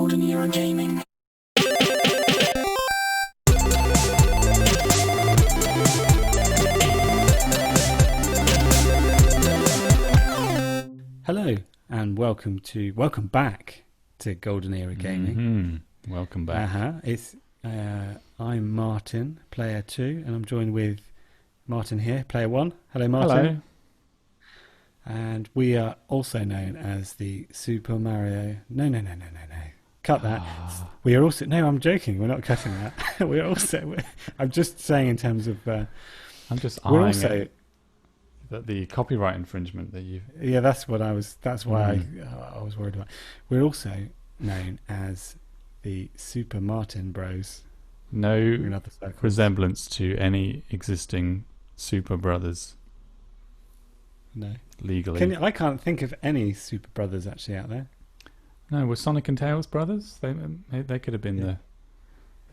Golden Era Gaming. Hello and welcome back to Golden Era Gaming. Welcome back. It's I'm Martin, player 2, and I'm joined with Martin here, player 1. Hello, Martin. Hello. And we are also known as the Super Mario. No. Cut that. We are also. No, I'm joking. We're not cutting that. We're also. I'm just saying in terms of. I'm just we're eyeing also. the copyright infringement that you. Yeah, that's what I was. That's why I was worried about. We're also known as the Super Martin Bros. No resemblance to any existing Super Brothers. No. Legally. I can't think of any Super Brothers actually out there. No, were Sonic and Tails brothers? They could have been the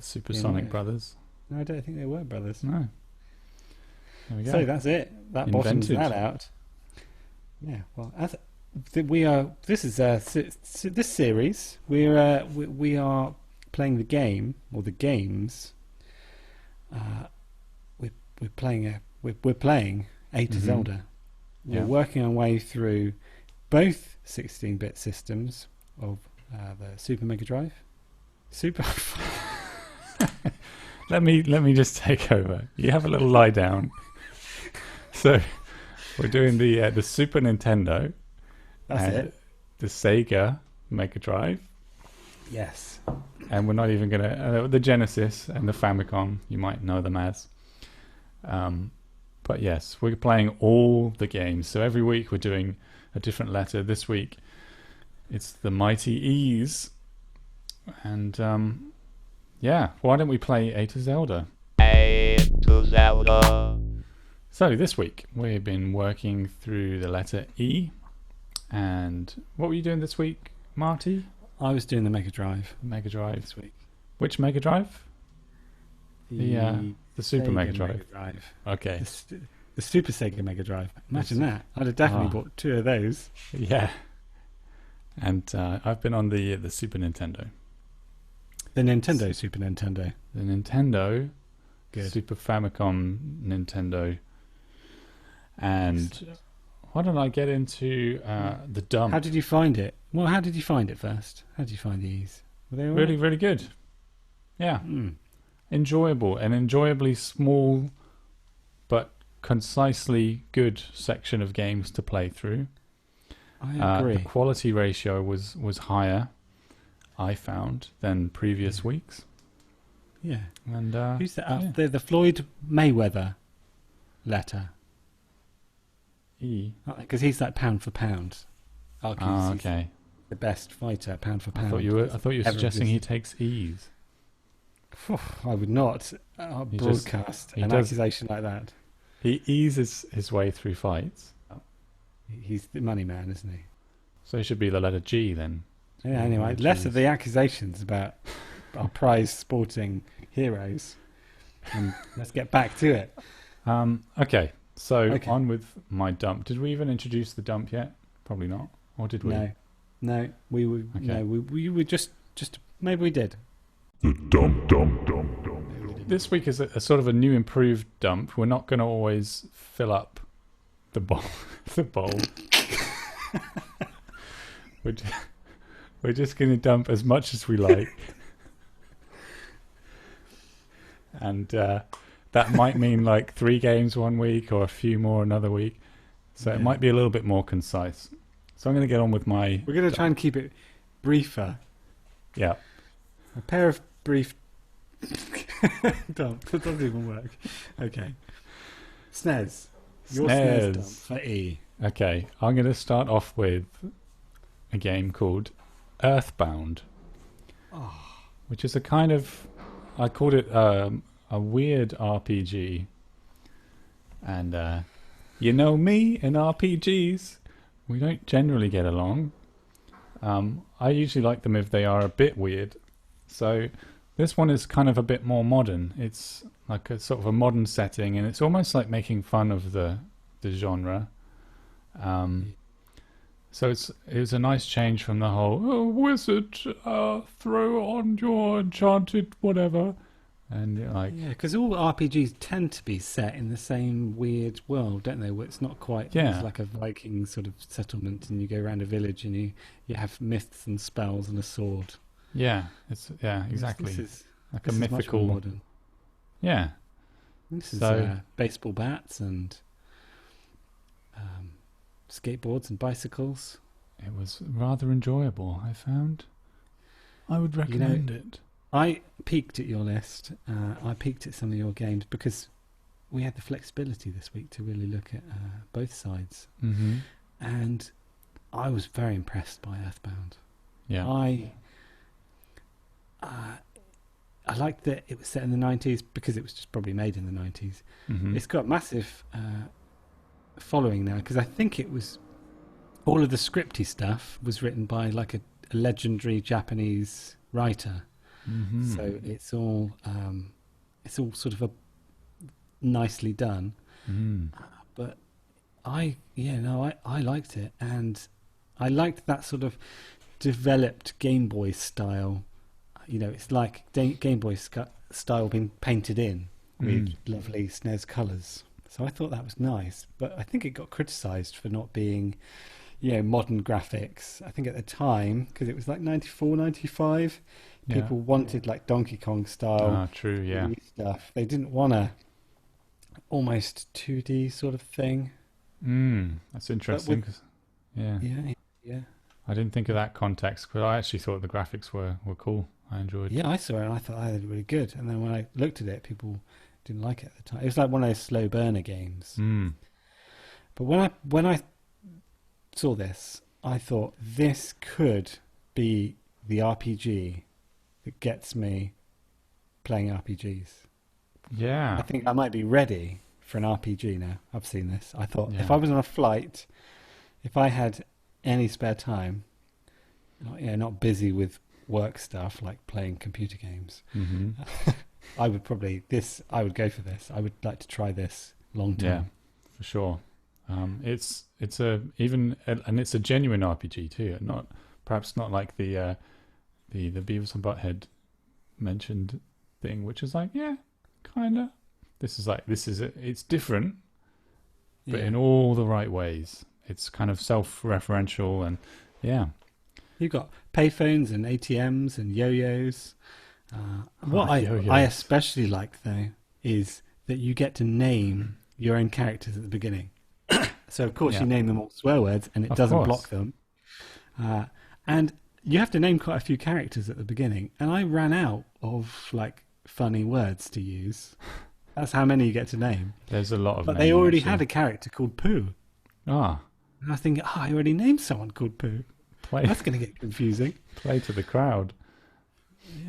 Super Sonic brothers. No, I don't think they were brothers. No. There we go. So that's it. That bottoms that out. Yeah. Well, this is this series. We are playing the game or the games. We're playing A to Zelda. We're working our way through both 16-bit systems of the Super Mega Drive. Let me just take over. You have a little lie down. So we're doing the Super Nintendo. That's it. The Sega Mega Drive. Yes. And we're not even gonna the Genesis and the Famicom. You might know them as. But yes, we're playing all the games. So every week we're doing a different letter. This week it's the mighty E's. And why don't we play A to Zelda? A to Zelda. So this week we've been working through the letter E. And what were you doing this week, Marty? I was doing the Mega Drive. Mega Drive this week. Which Mega Drive? The Super Sega Mega Drive. Mega Drive. Okay. The Super Sega Mega Drive. Imagine that. I'd have definitely bought 2 of those. Yeah. And I've been on the Super Nintendo. The Nintendo Super Nintendo. The Nintendo. Good. Super Famicom Nintendo. And why don't I get into the dump? How did you find it? Well, how did you find it first? How did you find these? Were they all really, right? really good. Yeah. Enjoyable and enjoyably small but concisely good section of games to play through. I agree. The quality ratio was higher, I found, than previous weeks. Yeah. And who's that? The Floyd Mayweather letter. E. Because he's like pound for pound. Okay. The best fighter, pound for pound. I thought you were suggesting he takes E's. I would not broadcast an accusation like that. He eases his way through fights. He's the money man, isn't he? So he should be the letter G then. Yeah, anyway, less of the accusations about our prize sporting heroes. And let's get back to it. Okay, so on with my dump. Did we even introduce the dump yet? Probably not. Or did we? No, we were. Okay. No, we were just. Maybe we did. The dump. This week is a sort of a new improved dump. We're not going to always fill up the bowl. We're just going to dump as much as we like. And that might mean like 3 games one week or a few more another week. So it might be a little bit more concise. So I'm going to get on with my... We're going to try and keep it briefer. Yeah. A pair of brief... dump. That doesn't even work. Okay. SNES. Your SNES dump for E. Okay. I'm going to start off with a game called Earthbound. Which is a kind of... I called it a weird RPG. And you know me and RPGs. We don't generally get along. I usually like them if they are a bit weird. So this one is kind of a bit more modern. It's like a sort of a modern setting, and it's almost like making fun of the genre. So it was a nice change from the whole wizard throw on your enchanted whatever, and like Yeah, because all RPGs tend to be set in the same weird world, don't they? Where it's not quite Yeah. it's like a Viking sort of settlement, and you go around a village, and you have myths and spells and a sword. exactly, This is like this a is much more mythical modern. yeah. This is So baseball bats and skateboards and bicycles. it was rather enjoyable. I found. I would recommend it. I peeked at your list. I peeked at some of your games because we had the flexibility this week to really look at both sides, Mm-hmm. and I was very impressed by Earthbound. Yeah. I liked that it was set in the 90s because it was just probably made in the 90s. Mm-hmm. It's got massive following now because I think it was all of the scripty stuff was written by like a legendary Japanese writer. Mm-hmm. So it's all sort of nicely done. Mm. But I liked it, and I liked that sort of developed Game Boy style. It's like Game Boy style being painted in with lovely SNES colours. So I thought that was nice, but I think it got criticised for not being, modern graphics. I think at the time, because it was like 94, 95, people wanted like Donkey Kong style True, yeah. stuff. They didn't want a almost 2D sort of thing. That's interesting. Yeah. Yeah. I didn't think of that context, but I actually thought the graphics were cool. I enjoyed. Yeah, I saw it and I thought I did really good. And then when I looked at it, people didn't like it at the time. It was like one of those slow burner games. But when I saw this, I thought this could be the RPG that gets me playing RPGs. Yeah. I think I might be ready for an RPG now. I've seen this. I thought Yeah. if I was on a flight, if I had any spare time, not busy with work stuff like playing computer games, Mm-hmm. I would go for this. I would like to try this long term. Yeah, for sure. It's a genuine RPG too. Perhaps not like the Beavis and Butthead mentioned thing, which is like kinda. It's different, but in all the right ways. It's kind of self-referential and You've got payphones and ATMs and yo-yos. What yo-yos. I especially like though is that you get to name your own characters at the beginning. So of course you name them all swear words, and it doesn't block them. And you have to name quite a few characters at the beginning. And I ran out of like funny words to use. That's how many you get to name. There's a lot of. But they already had a character called Pooh. Ah. And I was thinking, I already named someone called Pooh. That's going to get confusing. Play to the crowd.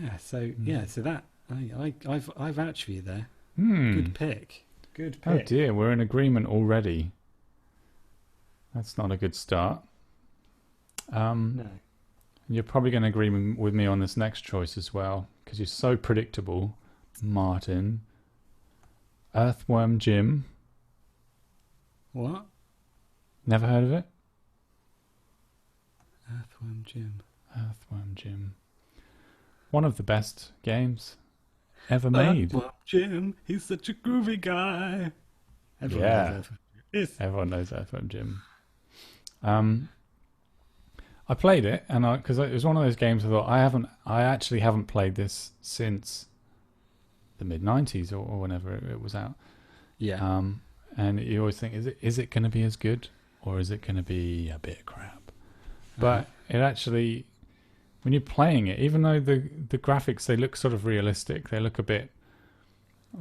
Yeah. So that I vouch for you there. Good pick. Oh dear, we're in agreement already. That's not a good start. No. You're probably going to agree with me on this next choice as well, because you're so predictable, Martin. Earthworm Jim. What? Never heard of it? Earthworm Jim. Earthworm Jim. One of the best games ever made. Earthworm Jim, he's such a groovy guy. Everyone knows Earthworm Jim. Everyone knows Earthworm Jim. I played it, and because it was one of those games I thought I actually haven't played this since the mid-90s or whenever it was out. Yeah. And you always think, is it going to be as good, or is it going to be a bit crap? But it actually, when you're playing it, even though the graphics, they look sort of realistic, they look a bit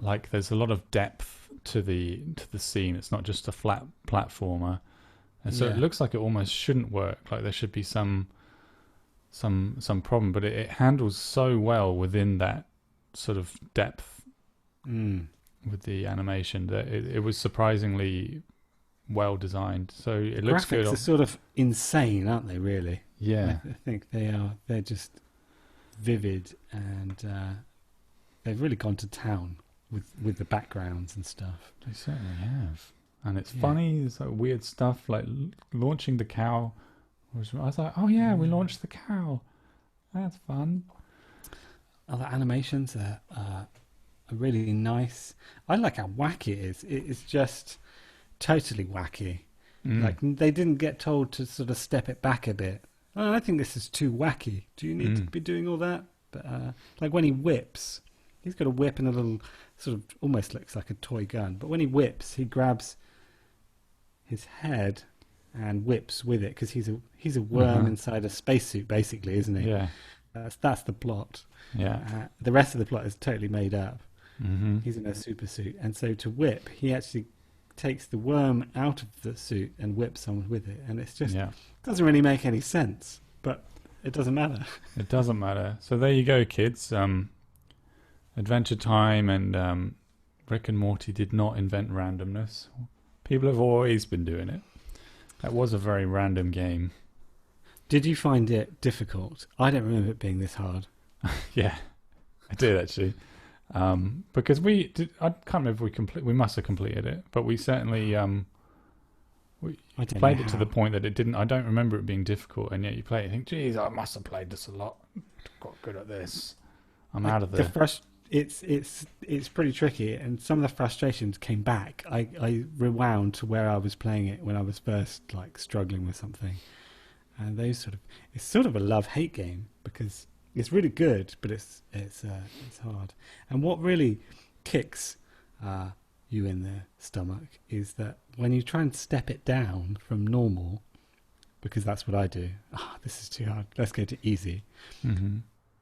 like there's a lot of depth to the scene. It's not just a flat platformer. And so it looks like it almost shouldn't work. Like there should be some problem, but it handles so well within that sort of depth with the animation that it was surprisingly well designed. So it looks good. Graphics are sort of insane, aren't they? Really? Yeah. I think they are. They're just vivid, and they've really gone to town with the backgrounds and stuff. They certainly have. And it's funny. There's like weird stuff like launching the cow I was like, oh yeah, we launched the cow. That's fun. Other animations are really nice. I like how wacky it is. It's just totally wacky. Like they didn't get told to sort of step it back a bit. Oh, I think this is too wacky. Do you need to be doing all that? But like when he whips, he's got a whip and a little sort of almost looks like a toy gun. But when he whips, he grabs his head and whips with it because he's a worm inside a spacesuit, basically, isn't he? Yeah. That's the plot. Yeah. The rest of the plot is totally made up. Mm-hmm. He's in a super suit, and so to whip, he actually takes the worm out of the suit and whips someone with it, and it's just doesn't really make any sense, but it doesn't matter. It doesn't matter. So there you go, kids. Adventure Time and Rick and Morty did not invent randomness. People have always been doing it. That was a very random game. Did you find it difficult? I don't remember it being this hard. Yeah, I did actually. Because I can't remember if we must have completed it, but we certainly we played it to the point that it didn't. I don't remember it being difficult, and yet you play it and think, geez, I must have played this a lot. Got good at this. I'm out of there. It's pretty tricky, and some of the frustrations came back. I rewound to where I was playing it when I was first like struggling with something, and it's sort of a love-hate game because it's really good, but it's hard. And what really kicks you in the stomach is that when you try and step it down from normal, because that's what I do. This is too hard. Let's go to easy. Mm-hmm.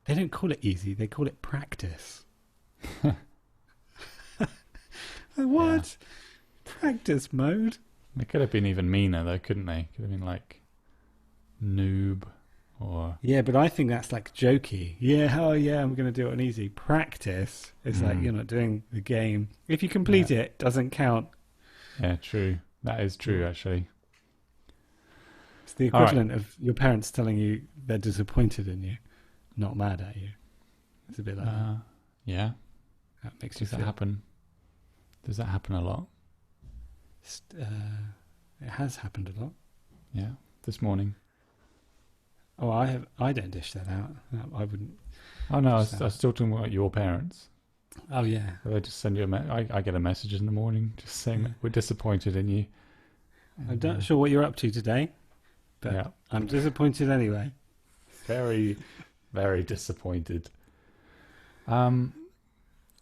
They don't call it easy. They call it practice. What? Yeah. Practice mode? They could have been even meaner though, couldn't they? Could have been like noob or... Yeah, but I think that's like jokey. Yeah, oh yeah, I'm going to do it on easy. Practice is like you're not doing the game. If you complete it, it doesn't count. Yeah, true. That is true, actually. It's the equivalent of your parents telling you they're disappointed in you, not mad at you. It's a bit like that. Yeah. That makes Does that happen? Does that happen a lot? It has happened a lot. Yeah, this morning. Oh, I don't dish that out. I wouldn't. Oh no, I was still talking about your parents. Oh yeah. So they just send you I get a message in the morning just saying we're disappointed in you. I'm not sure what you're up to today, but I'm disappointed anyway. Very, very disappointed.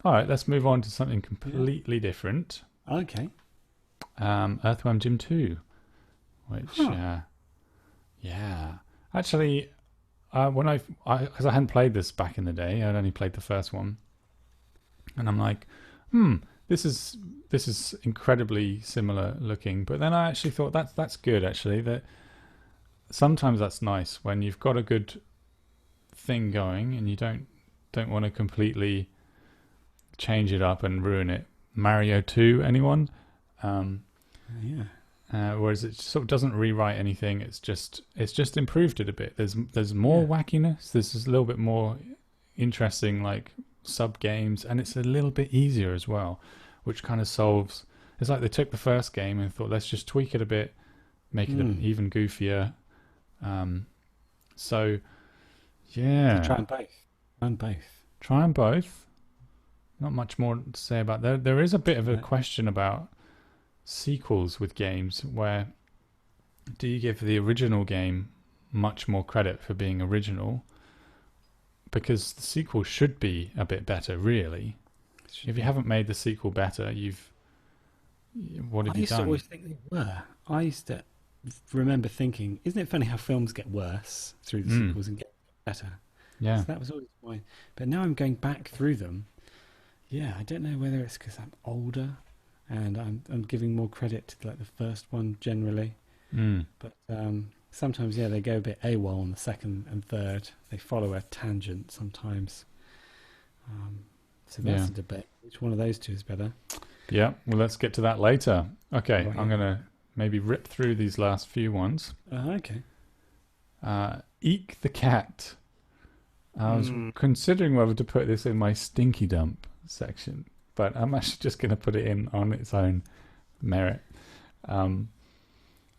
All right, let's move on to something completely different. Okay. Earthworm Jim 2, which, actually, because I hadn't played this back in the day, I'd only played the first one, and I'm like, this is incredibly similar looking. But then I actually thought that's good. Actually, that sometimes that's nice when you've got a good thing going and you don't want to completely change it up and ruin it. Mario 2, anyone? Whereas it sort of doesn't rewrite anything. It's just improved it a bit. There's more wackiness. There's a little bit more interesting like sub games, and it's a little bit easier as well, which kind of solves. It's like they took the first game and thought, let's just tweak it a bit, make it even goofier. So yeah, try and both. Try them both. Not much more to say about that. There is a bit of a question about sequels with games, where do you give the original game much more credit for being original? Because the sequel should be a bit better, really. If you haven't made the sequel better, what have you done? I used to always think they were. I used to remember thinking, isn't it funny how films get worse through the sequels and get better? Yeah. So that was always why. But now I'm going back through them. Yeah, I don't know whether it's because I'm older and I'm giving more credit to like the first one generally. But sometimes, they go a bit AWOL on the second and third. They follow a tangent sometimes. So that's a debate. Which one of those two is better? Yeah, well, let's get to that later. Okay, I'm going to maybe rip through these last few ones. Okay. Eek the Cat. I was considering whether to put this in my stinky dump section, but I'm actually just going to put it in on its own merit.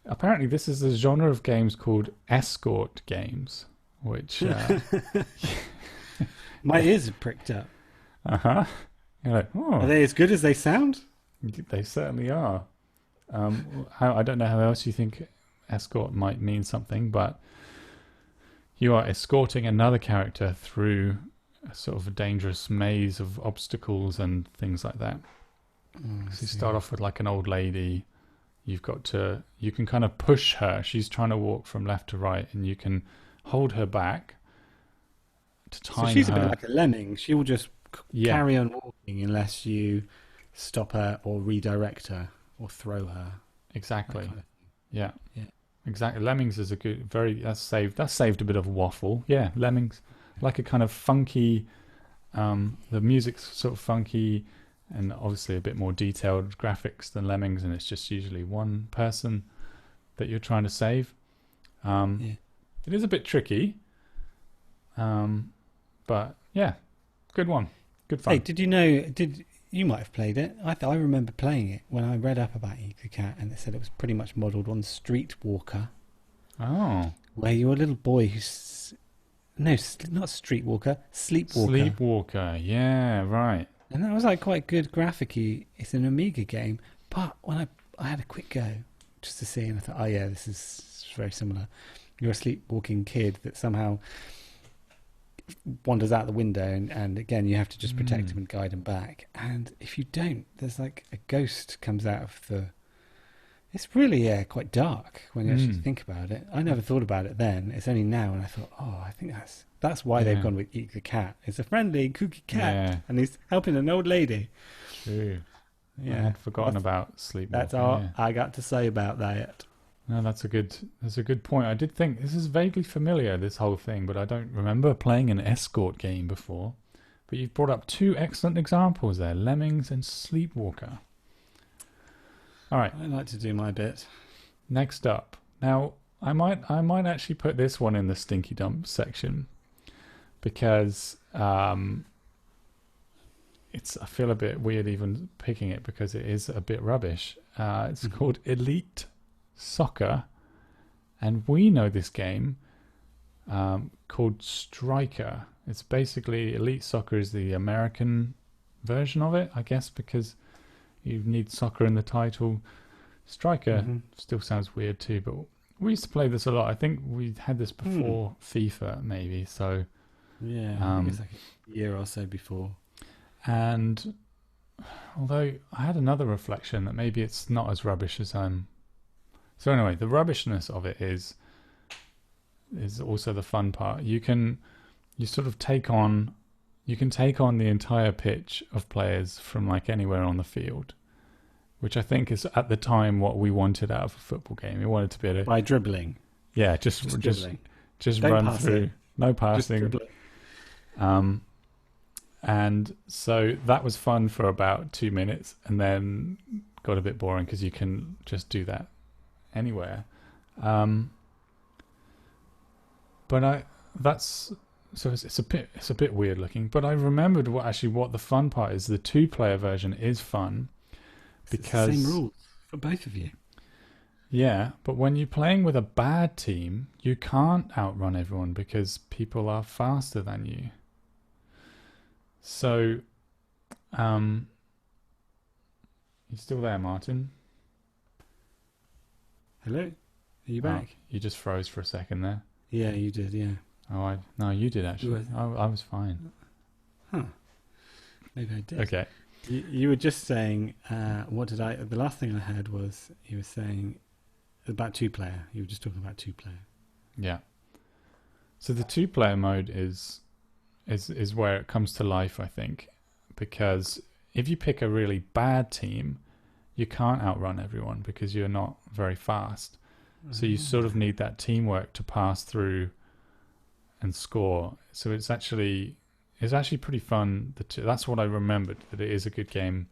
apparently this is a genre of games called escort games, which My ears are pricked up. uh-huh. You're like, Are oh, they as good as they sound? they certainly are. I don't know how else you think escort might mean something, but you are escorting another character through a sort of a dangerous maze of obstacles and things like that. So you start off with like an old lady. You can kind of push her. She's trying to walk from left to right, and you can hold her back to time So she's her. a bit like a lemming. She will just carry on walking unless you stop her or redirect her or throw her. Exactly. Kind of Yeah. Yeah. Exactly. Lemmings is a good, that's saved a bit of waffle. Yeah, Lemmings, like a kind of funky, the music's sort of funky and obviously a bit more detailed graphics than Lemmings, and it's just usually one person that you're trying to save. It is a bit tricky, but yeah, good one. Good fun. Hey, did you know, you might have played it. I remember playing it when I read up about Eat the Cat, and it said it was pretty much modelled on Streetwalker. Oh. Where you're a little boy who's... No, not Streetwalker, Sleepwalker. Sleepwalker, yeah, right. And that was like quite good graphic-y. It's an Amiga game, but when I had a quick go just to see, and I thought, oh yeah, this is very similar. You're a sleepwalking kid that somehow wanders out the window, and again, you have to just protect him and guide him back. And if you don't, there's like a ghost comes out of the... It's really quite dark when you actually think about it. I never thought about it then. It's only now, and I thought, oh, I think that's why they've gone with Eat the Cat. It's a friendly, kooky cat, and he's helping an old lady. True. Yeah, I had forgotten about Sleepwalker. That's all I got to say about that. No, that's a good point. I did think this is vaguely familiar, this whole thing, but I don't remember playing an escort game before. But you've brought up two excellent examples there, Lemmings and Sleepwalker. All right. I like to do my bit. Next up. Now, I might actually put this one in the stinky dump section because I feel a bit weird even picking it because it is a bit rubbish. It's called Elite Soccer, and we know this game called Striker. It's basically Elite Soccer is the American version of it, I guess, because you need soccer in the title. Striker still sounds weird too, but we used to play this a lot. I think we had this before FIFA, maybe. So yeah, I think it's like a year or so before. And although I had another reflection that maybe it's not as rubbish as I'm. So anyway, the rubbishness of it is also the fun part. You can take on the entire pitch of players from like anywhere on the field, which I think is at the time what we wanted out of a football game. We wanted to be able to by dribbling. Yeah, just dribbling. Just Don't run pass through, it. no passing. And so that was fun for about 2 minutes, and then got a bit boring because you can just do that anywhere. But it's a bit weird looking. But I remembered what the fun part is. The 2-player version is fun because it's the same rules for both of you. Yeah, but when you're playing with a bad team, you can't outrun everyone because people are faster than you. So, you still there, Martin? Hello? Are you back? You just froze for a second there. Yeah, you did, yeah. Oh, no, you did actually. I was fine. Huh. Maybe I did. Okay. You were just saying, the last thing I heard was you were saying about 2-player. You were just talking about 2-player. Yeah. So the 2-player mode is where it comes to life, I think, because if you pick a really bad team, you can't outrun everyone because you're not very fast. So you sort of need that teamwork to pass through and score. So it's actually pretty fun. That's what I remembered, that it is a good game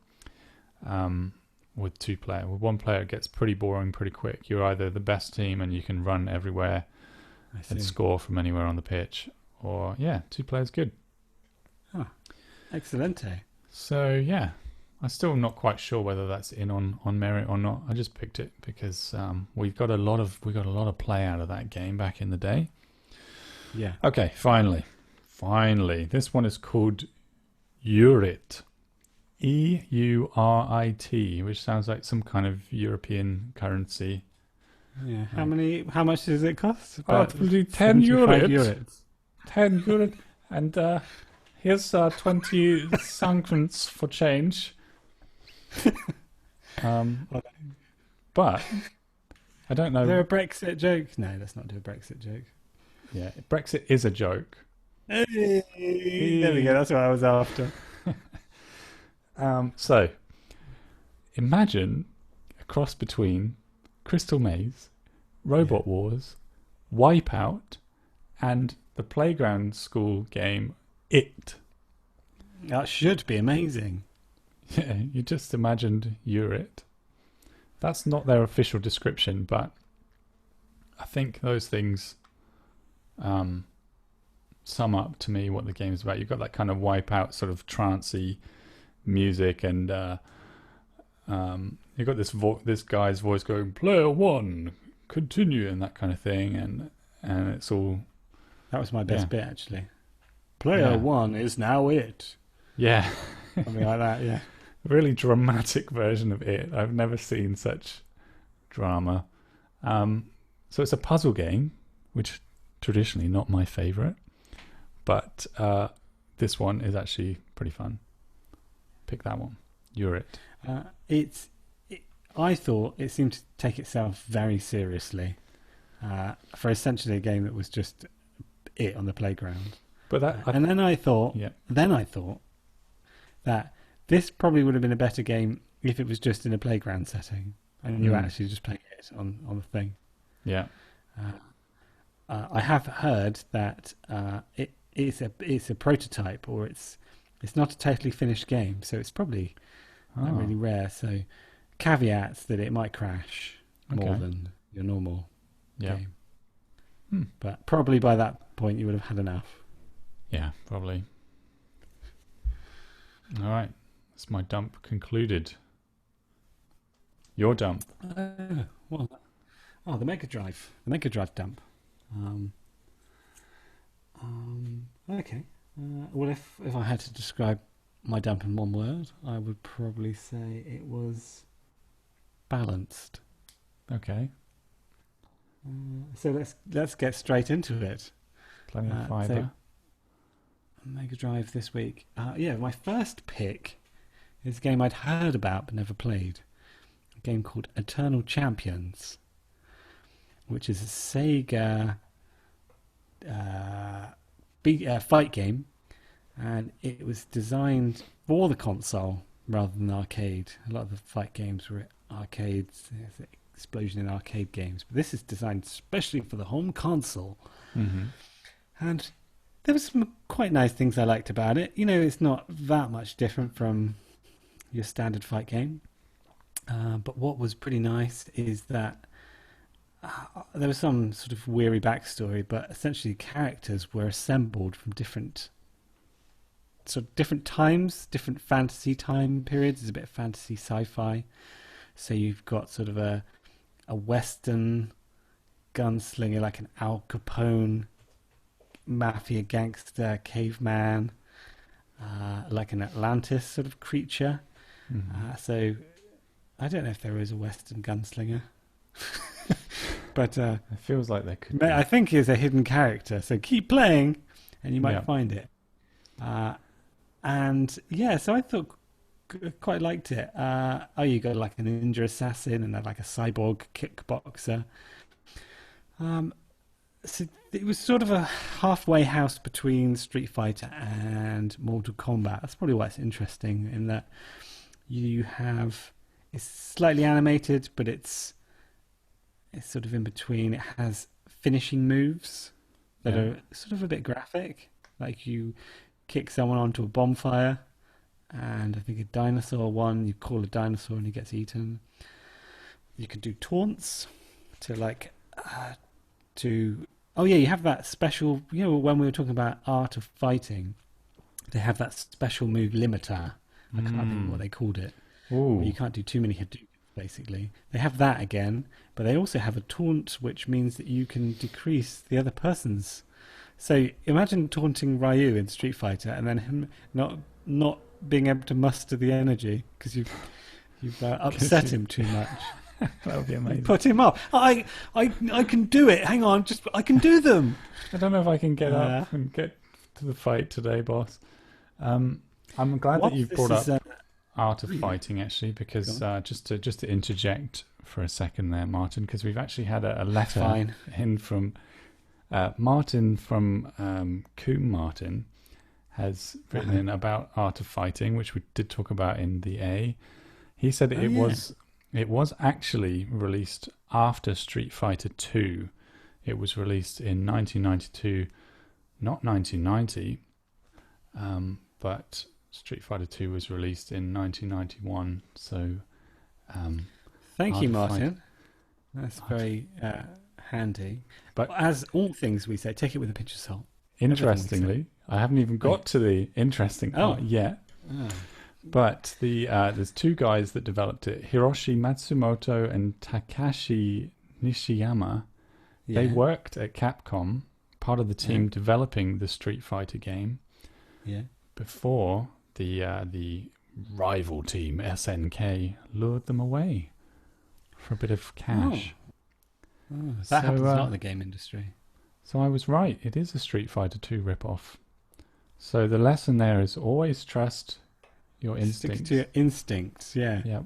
with 2-player. With 1-player, it gets pretty boring pretty quick. You're either the best team and you can run everywhere and score from anywhere on the pitch, or 2-player's good. Huh. Excelente. So yeah, I'm still not quite sure whether that's in on merit or not. I just picked it because we got a lot of play out of that game back in the day. Yeah. Okay, finally, this one is called Eurit, Eurit, which sounds like some kind of European currency. Yeah. How much does it cost? Probably 10 Eurit. 10 Eurit, and here's 20 sanctions for change. But I don't know. Is there a Brexit joke? No, let's not do a Brexit joke. Yeah, Brexit is a joke. Hey, there we go. That's what I was after. So, imagine a cross between Crystal Maze, Robot Wars, Wipeout, and the playground school game It. That should be amazing. Yeah, you just imagined Eurit. That's not their official description, but I think those things sum up to me what the game is about. You've got that kind of Wipeout sort of trancey music, and you've got this guy's voice going, "Player 1, continue," and that kind of thing, and it's all. That was my best bit, actually. Player 1 is now it. Yeah. Something like that, yeah. Really dramatic version of It. I've never seen such drama. So it's a puzzle game, which traditionally not my favourite, but this one is actually pretty fun. Pick that one. Eurit. I thought it seemed to take itself very seriously for essentially a game that was just it on the playground. But then I thought that this probably would have been a better game if it was just in a playground setting and you were actually just playing it on the thing. Yeah. I have heard that it's a prototype, or it's not a totally finished game, so it's probably not really rare. So caveats that it might crash more than your normal game. But probably by that point you would have had enough. Yeah, probably. All right. That's my dump concluded. Your dump. The Mega Drive. The Mega Drive dump. Okay. Well, if I had to describe my dump in one word, I would probably say it was balanced. Okay. So let's get straight into it. Plenty of fibre. So Mega Drive this week. My first pick is a game I'd heard about but never played. A game called Eternal Champions, which is a Sega fight game, and it was designed for the console rather than arcade. A lot of the fight games were arcades. There's an explosion in arcade games, but this is designed especially for the home console. Mm-hmm. And there were some quite nice things I liked about it. You know, it's not that much different from your standard fight game. But what was pretty nice is that there was some sort of weary backstory, but essentially characters were assembled from different times, different fantasy time periods. There's a bit of fantasy sci-fi. So you've got sort of a Western gunslinger, like an Al Capone mafia gangster caveman, like an Atlantis sort of creature. Mm-hmm. So I don't know if there is a Western gunslinger, but it feels like there could be. I think he's a hidden character. So keep playing, and you might find it. So I thought quite liked it. You got like a ninja assassin and like a cyborg kickboxer. So it was sort of a halfway house between Street Fighter and Mortal Kombat. That's probably why it's interesting, in that it's slightly animated, but it's sort of in between. It has finishing moves that are sort of a bit graphic, like you kick someone onto a bonfire, and I think a dinosaur one, you call a dinosaur and he gets eaten. You can do taunts to you have that special, when we were talking about Art of Fighting, they have that special move Limiter, I can't think what they called it. Ooh. You can't do too many Hadoukens, basically. They have that again, but they also have a taunt, which means that you can decrease the other person's. So imagine taunting Ryu in Street Fighter and then him not being able to muster the energy because you've upset him too much. That would be amazing. Put him off. I can do it. Hang on, I can do them. I don't know if I can get up and get to the fight today, boss. I'm glad that you've brought up Art of Fighting, actually, because just to interject for a second there, Martin, because we've actually had a letter in from Martin from Coombe Martin has written in about Art of Fighting, which we did talk about in the A. He said it was actually released after Street Fighter 2. It was released in 1992, not 1990, but Street Fighter 2 was released in 1991. So, thank you, Martin. That's very handy. But as all things we say, take it with a pinch of salt. Interestingly, I haven't even got to the interesting part yet. Oh. But there's two guys that developed it, Hiroshi Matsumoto and Takashi Nishiyama. Yeah. They worked at Capcom, part of the team developing the Street Fighter game. Yeah. Before the rival team SNK lured them away for a bit of cash. That happens a lot in the game industry. So I was right. It is a Street Fighter 2 ripoff. So the lesson there is always trust your instincts. Stick to your instincts, yeah. Yep.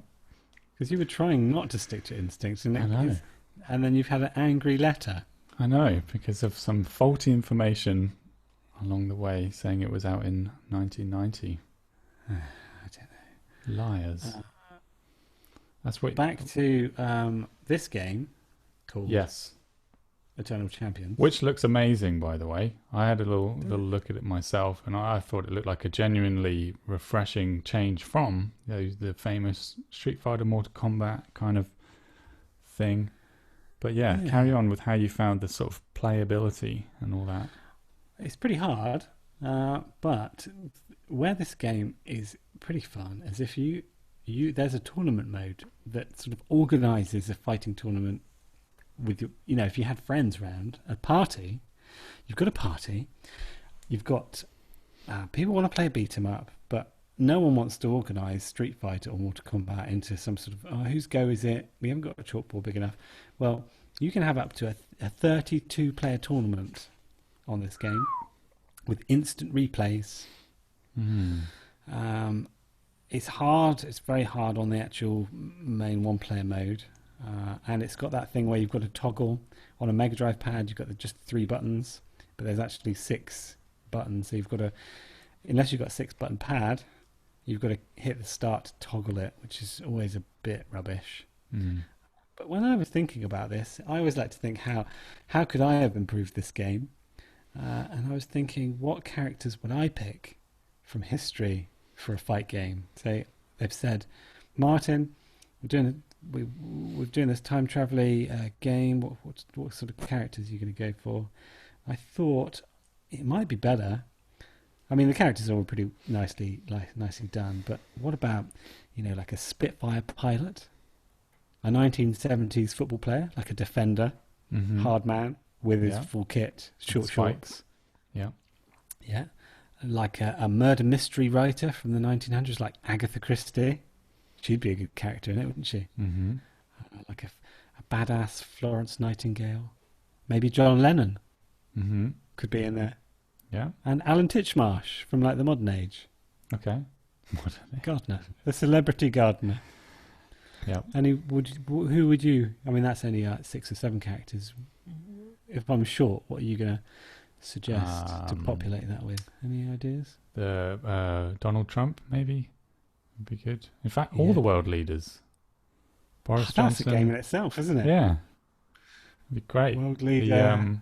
Because you were trying not to stick to instincts, I know. And then you've had an angry letter. I know, because of some faulty information along the way saying it was out in 1990. I don't know. Liars. That's what. Back to this game called Eternal Champions, which looks amazing, by the way. I had a little look at it myself, and I thought it looked like a genuinely refreshing change from the famous Street Fighter, Mortal Kombat kind of thing. But carry on with how you found the sort of playability and all that. It's pretty hard, but where this game is pretty fun is if you there's a tournament mode that sort of organises a fighting tournament with your, if you had friends around a party, you've got people want to play a beat 'em up, but no one wants to organise Street Fighter or Mortal Kombat into some sort of whose go is it? We haven't got a chalkboard big enough. Well, you can have up to a 32 player tournament on this game with instant replays. It's hard. It's very hard on the actual main one player mode. And it's got that thing where you've got to toggle on a Mega Drive pad. You've got just 3 buttons, but there's actually 6 buttons. So you've got to, unless you've got a 6-button pad, you've got to hit the start to toggle it, which is always a bit rubbish. But when I was thinking about this, I always like to think how could I have improved this game? And I was thinking, what characters would I pick from history for a fight game? So they've said, Martin, we're doing this time travel game. What sort of characters are you going to go for? I thought it might be better. I mean, the characters are all pretty nicely done. But what about like a Spitfire pilot, a 1970s football player, like a defender, hard man with his full kit, short shorts. Yeah. Like a murder mystery writer from the 1900s, like Agatha Christie. She'd be a good character in it, wouldn't she? Like a badass Florence Nightingale. Maybe John Lennon could be in there. Yeah. And Alan Titchmarsh from like the modern age. Okay. Gardener. The celebrity gardener. Yeah. And who would you... I mean, that's only 6 or 7 characters. If I'm short, what are you going to suggest to populate that with? Any ideas? The Donald Trump, maybe? Would be good. In fact, all the world leaders. Boris Johnson. That's a game in itself, isn't it? Yeah. It'd be great. World leader.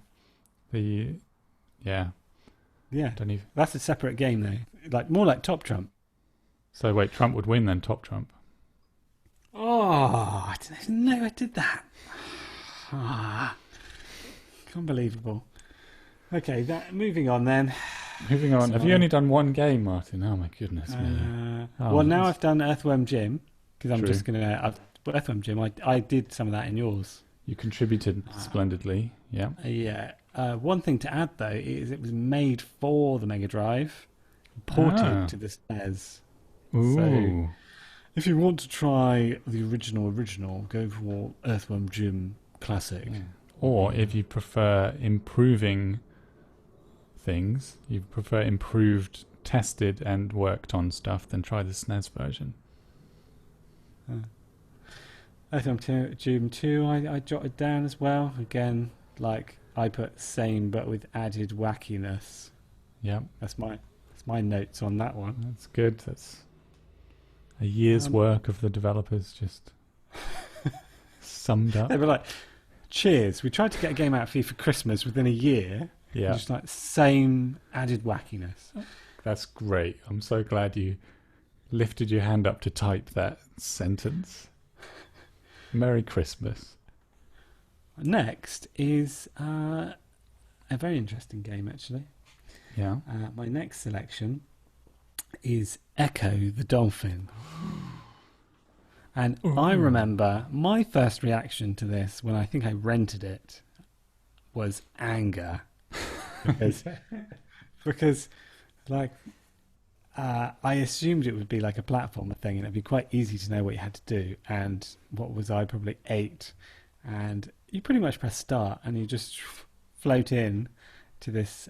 Yeah. That's a separate game, though. More like Top Trump. So wait, Trump would win then, Top Trump? Oh, I didn't know I did that. Unbelievable. Okay, moving on then. Moving on. So Have you only done one game, Martin? Oh my goodness me. well, now I've done Earthworm Jim because I'm True. just going to. Earthworm Jim. I did some of that in yours. You contributed splendidly. Yeah. Yeah. One thing to add though is it was made for the Mega Drive, ported to the SNES. Ooh. So if you want to try the original, go for Earthworm Jim Classic. Yeah. Or if you prefer improving things, you prefer improved, tested and worked on stuff, then try the SNES version. Earthworm Jim 2 I jotted down as well. Again, like I put same but with added wackiness. Yeah. That's my notes on that one. That's good. That's a year's work of the developers just summed up. They were like, cheers, we tried to get a game out for you for Christmas within a year. Yeah. Just like same added wackiness. That's great. I'm so glad you lifted your hand up to type that sentence. Merry Christmas. Next is a very interesting game, actually. Yeah. My next selection is Ecco the Dolphin. And I remember my first reaction to this when I think I rented it was anger. Because like, I assumed it would be like a platformer thing and it'd be quite easy to know what you had to do. And what was I, probably 8. And you pretty much press start and you just float in to this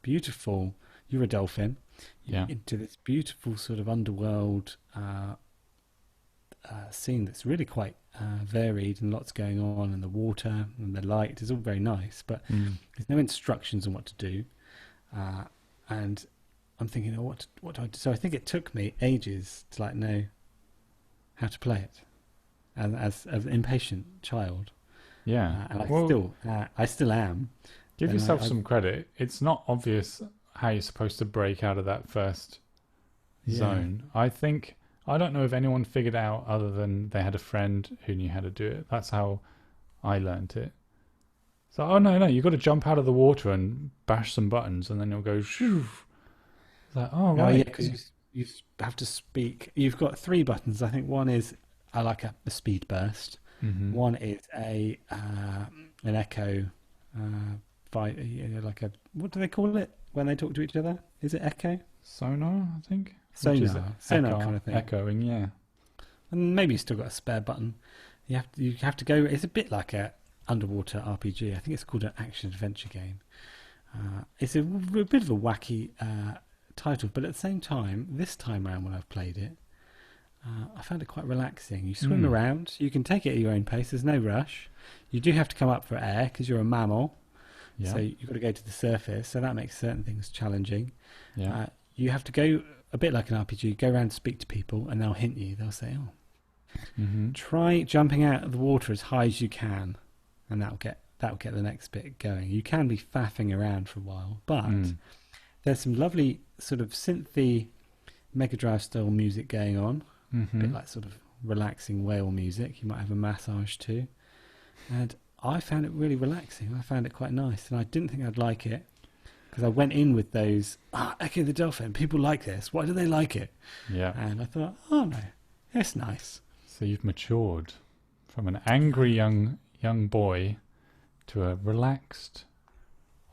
beautiful, you're a dolphin, into this beautiful sort of underworld scene that's really quite varied and lots going on, and the water and the light is all very nice, but there's no instructions on what to do. And I'm thinking, oh, what do I do? So I think it took me ages to like know how to play it, and as an impatient child. Yeah. And I still am. Give yourself some credit. It's not obvious how you're supposed to break out of that first zone. I don't know if anyone figured out other than they had a friend who knew how to do it. That's how I learnt it. So, oh no, you've got to jump out of the water and bash some buttons and then it'll go shoo. It's like, oh, right. Oh, yeah, because you have to speak. You've got 3 buttons. I think one is like a speed burst. Mm-hmm. One is an echo, like a, what do they call it when they talk to each other? Is it echo? Sonar, I think. Sonar kind of thing. Echoing, yeah. And maybe you still got a spare button. You have to go. It's a bit like a underwater RPG. I think it's called an action adventure game. It's a bit of a wacky title, but at the same time, this time around when I've played it, I found it quite relaxing. You swim around. You can take it at your own pace. There's no rush. You do have to come up for air because you're a mammal. Yeah. So you've got to go to the surface. So that makes certain things challenging. Yeah. You have to go a bit like an RPG. Go around and speak to people, and they'll hint you. They'll say, "Oh, try jumping out of the water as high as you can," and that'll get the next bit going. You can be faffing around for a while, but there's some lovely sort of synthy Mega Drive style music going on. A bit like sort of relaxing whale music. You might have a massage too. And I found it really relaxing. I found it quite nice. And I didn't think I'd like it because I went in with those, Ecco the Dolphin, people like this. Why do they like it? Yeah. And I thought, oh no, it's nice. So you've matured from an angry young boy to a relaxed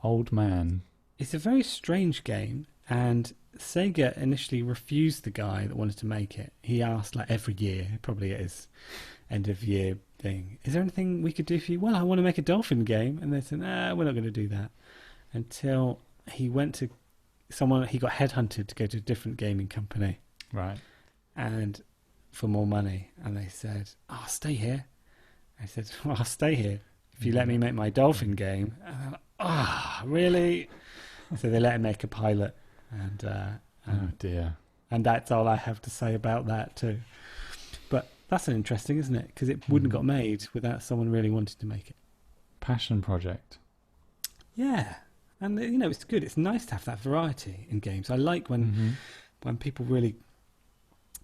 old man. It's a very strange game. And Sega initially refused the guy that wanted to make it. He asked like every year, probably at his end of year thing, is there anything we could do for you? Well, I want to make a Dolphin game. And they said, we're not going to do that. Until he went to he got headhunted to go to a different gaming company. Right. And for more money. And they said, stay here. I said, well, I'll stay here if you let me make my Dolphin game. And really? So they let him make a pilot. And oh dear. And that's all I have to say about that too. But that's interesting, isn't it? Because it wouldn't have got made without someone really wanting to make it. Passion project. Yeah. And it's good. It's nice to have that variety in games. I like when people really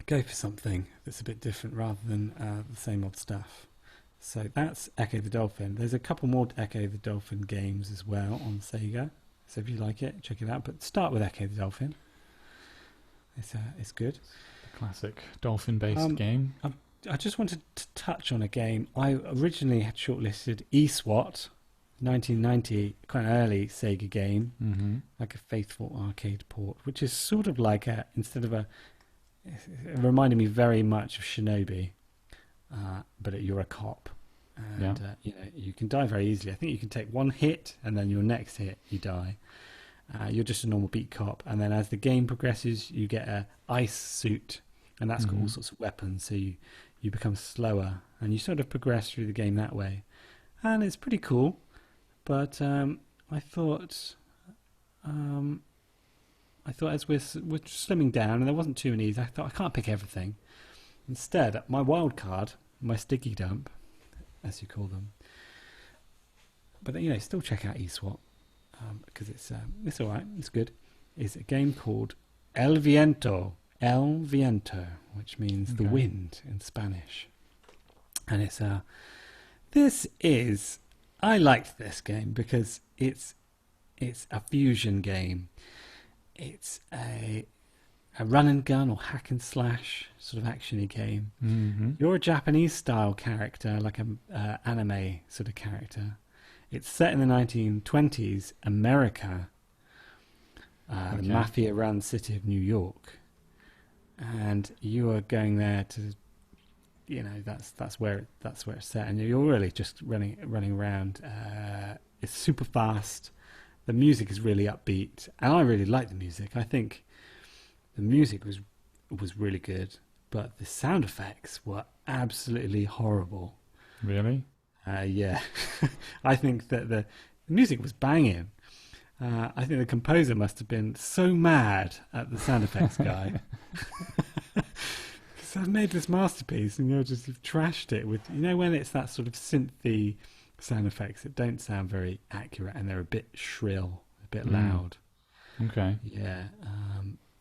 go for something that's a bit different rather than the same old stuff. So that's Ecco the Dolphin. There's a couple more Ecco the Dolphin games as well on Sega. So if you like it, check it out. But start with Ecco the Dolphin. It's good. The classic Dolphin-based game. I just wanted to touch on a game. I originally had shortlisted ESWAT, 1990, quite an early Sega game, like a faithful arcade port, which is sort of like it reminded me very much of Shinobi, but you're a cop. And you can die very easily. I think you can take one hit, and then your next hit, you die. You're just a normal beat cop, and then as the game progresses, you get a ice suit, and that's got all sorts of weapons. So you become slower, and you sort of progress through the game that way, and it's pretty cool. But I thought as we're slimming down, and there wasn't too many, I thought I can't pick everything. Instead, my wild card, my sticky dump, as you call them. But still check out ESWAT because it's all right. It's good. It's a game called El Viento, which means the wind in Spanish. And I liked this game because it's a fusion game. It's a run and gun or hack and slash sort of actiony game. You're a Japanese style character, like an anime sort of character. It's set in the 1920s America, the mafia-run city of New York, and you are going there to, that's where it's set, and you're really just running around. It's super fast. The music is really upbeat, and I really like the music. I think the music was really good, but the sound effects were absolutely horrible. Really? Yeah. I think that the music was banging. I think the composer must have been so mad at the sound effects guy. Because I've made this masterpiece and you've trashed it with, when it's that sort of synthy sound effects that don't sound very accurate and they're a bit shrill, a bit loud. Okay. Yeah.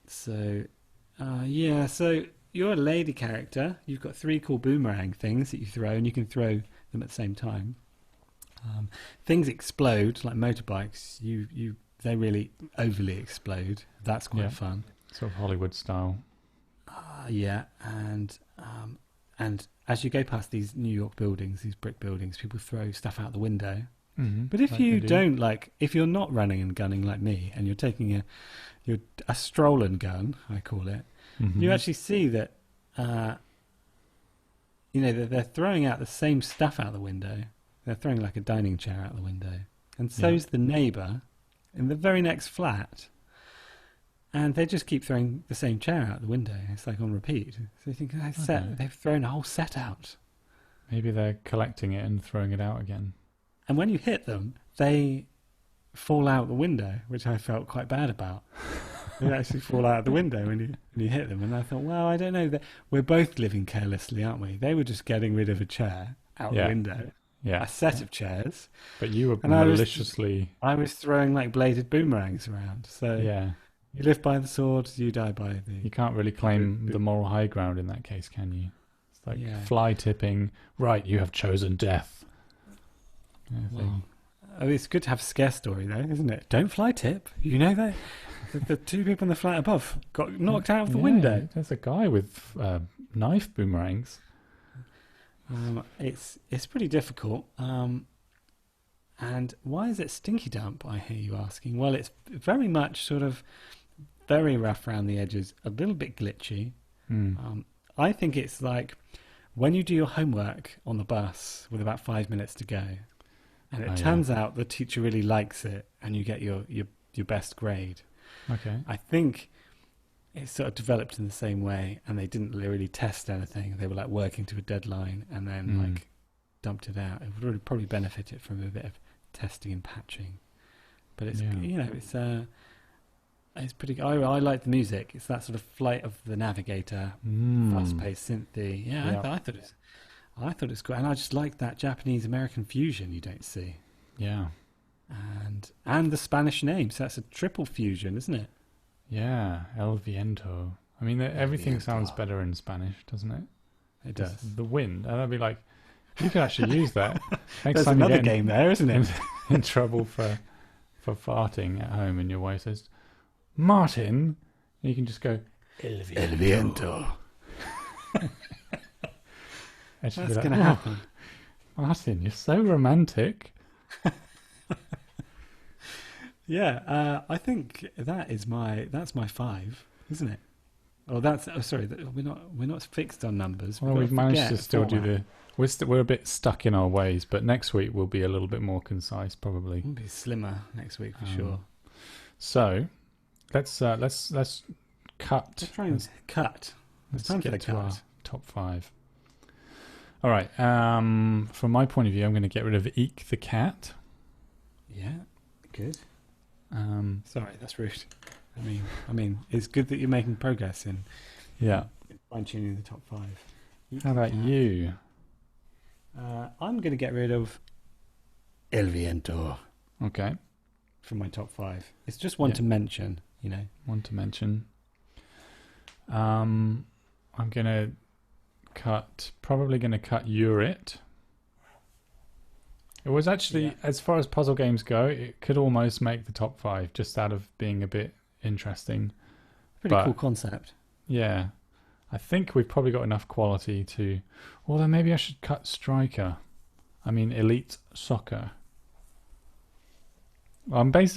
So you're a lady character. You've got 3 cool boomerang things that you throw, and you can throw them at the same time. Things explode like motorbikes. They really overly explode. That's quite fun. Sort of Hollywood style. And as you go past these New York buildings, these brick buildings, people throw stuff out the window. But if you don't if you're not running and gunning like me, and you're taking a stroll and gun, I call it, you actually see that they're throwing out the same stuff out the window. They're throwing like a dining chair out the window, and so's the neighbour in the very next flat, and they just keep throwing the same chair out the window. It's like on repeat. So you think they've thrown a whole set out. Maybe they're collecting it and throwing it out again. And when you hit them, they fall out the window, which I felt quite bad about. They actually fall out the window when you hit them. And I thought, well, I don't know. We're both living carelessly, aren't we? They were just getting rid of a chair out the window. Yeah. A set of chairs. But you were maliciously... I was throwing like bladed boomerangs around. So you live by the sword, you die by the... You can't really claim the moral high ground in that case, can you? It's like fly tipping. Right, you have chosen death. Well, it's good to have a scare story, though, isn't it? Don't fly tip. You know that? The 2 people in the flat above got knocked out of the window. There's a guy with knife boomerangs. It's pretty difficult. And why is it stinky dump, I hear you asking? Well, it's very much sort of very rough around the edges, a little bit glitchy. I think it's like when you do your homework on the bus with about 5 minutes to go, and it turns out the teacher really likes it, and you get your best grade. Okay. I think it's sort of developed in the same way, and they didn't really test anything. They were like working to a deadline and then like dumped it out. It would really probably benefit it from a bit of testing and patching. But it's it's pretty. I like the music. It's that sort of Flight of the Navigator, fast-paced synthy. I thought it's great, and I just like that Japanese American fusion you don't see. Yeah. And the Spanish name, so that's a triple fusion, isn't it? Yeah, El Viento. I mean, everything sounds better in Spanish, doesn't it? It does. The wind. And I'd be like, you can actually use that. Next There's time another game there, isn't it? In trouble for for farting at home and your wife says, Martin, and you can just go, El Viento. And she'll be That's like, going to happen. Martin, you're so romantic. Yeah, I think that's my 5, isn't it? Oh, sorry. We're not fixed on numbers. Well, we've managed to still do the. We're a bit stuck in our ways, but next week we'll be a little bit more concise, probably. We'll be slimmer next week for sure. So, let's cut. Let's try and cut. Let's time for get the to our cut. top 5. All right. From my point of view, I'm going to get rid of Eek the cat. Yeah, good. Sorry, that's rude. I mean, it's good that you're making progress in fine-tuning the top 5. How about you? I'm going to get rid of El Viento. Okay. From my top 5. It's just one to mention, One to mention. I'm probably going to cut Eurit. It was actually, as far as puzzle games go, it could almost make the top 5 just out of being a bit interesting. Pretty cool concept. Yeah. I think we've probably got enough quality to... Although maybe I should cut Striker. Elite Soccer. I'm going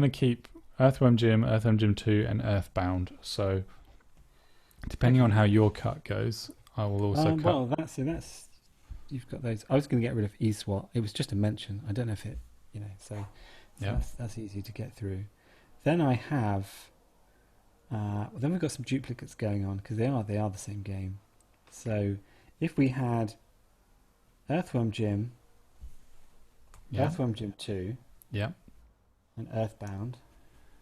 to keep Earthworm Jim, Earthworm Jim 2, and Earthbound. So, depending on how your cut goes, I will also cut... Well, that's... You've got those. I was going to get rid of ESWAT. It was just a mention. I don't know if it... So that's easy to get through. Then I have... then we've got some duplicates going on, because they are the same game. So, if we had Earthworm Jim... Earthworm Jim 2... Yeah. And Earthbound.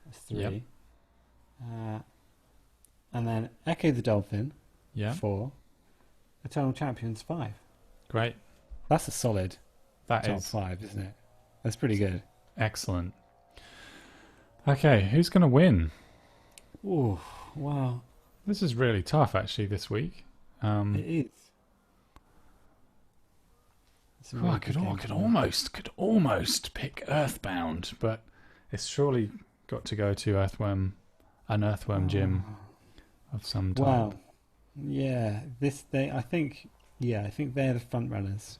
That's 3. Yep. And then Ecco the Dolphin. Yeah. 4. Eternal Champions 5. Great. That's a solid top 5, isn't it? That's pretty good. Excellent. Okay, who's going to win? Oh, wow. This is really tough, actually, this week. It is. I could almost pick Earthbound, but it's surely got to go to an Earthworm Jim of some type. Wow. Yeah, I think they're the front runners.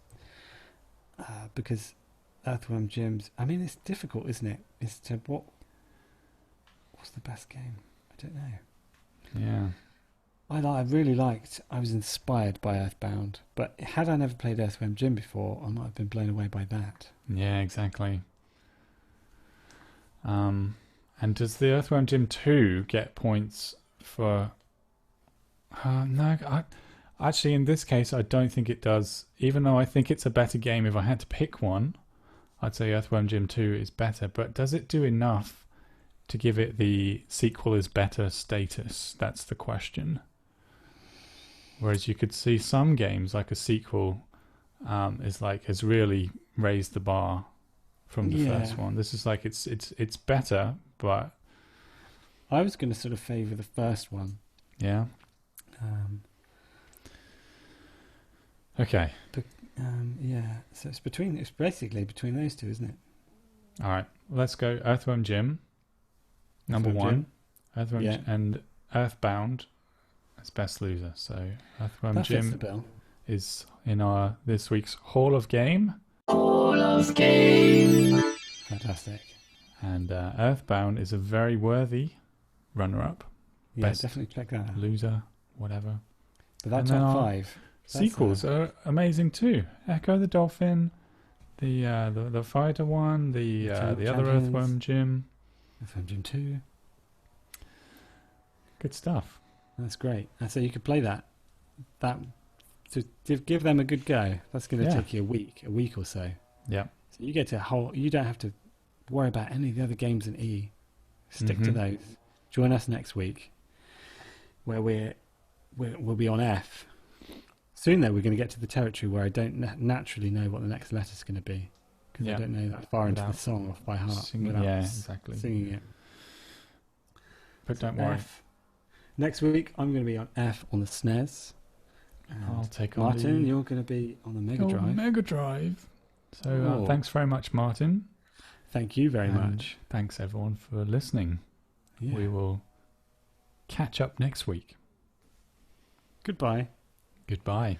Because Earthworm Jim's, it's difficult, isn't it? What's the best game? I don't know. Yeah. I was inspired by Earthbound, but had I never played Earthworm Jim before, I might have been blown away by that. Yeah, exactly. And does the Earthworm Jim 2 get points for... no, actually in this case I don't think it does. Even though I think it's a better game, if I had to pick one, I'd say Earthworm Jim 2 is better. But does it do enough to give it the sequel is better status? That's the question. Whereas you could see some games like a sequel has really raised the bar from the first one. This is like it's better, but I was going to sort of favour the first one. Yeah. Okay. But, so it's basically between those two, isn't it? All right. Let's go Earthworm Jim. Number 1. Earthworm Jim and Earthbound as best loser. So Earthworm Jim is in our this week's Hall of Game. Hall of Game. Fantastic. And Earthbound is a very worthy runner-up. Yeah, best definitely check that out. Loser, whatever. But that top 5 sequels are amazing too. Ecco the Dolphin, the fighter one, the other Earthworm Jim. Earthworm Jim 2. Good stuff. That's great. And so you could play that to give them a good go. That's going to take you a week or so. Yeah. So you you don't have to worry about any of the other games in E. Stick to those. Join us next week, where we'll be on F. Soon, though, we're going to get to the territory where I don't naturally know what the next letter is going to be, because I don't know that far into the song off by heart singing it. But don't worry. F. Next week, I'm going to be on F on the SNES. I'll take on Martin, you're going to be on the Mega Drive. Mega Drive. So thanks very much, Martin. Thank you very And much. Thanks everyone for listening. Yeah. We will catch up next week. Goodbye. Goodbye.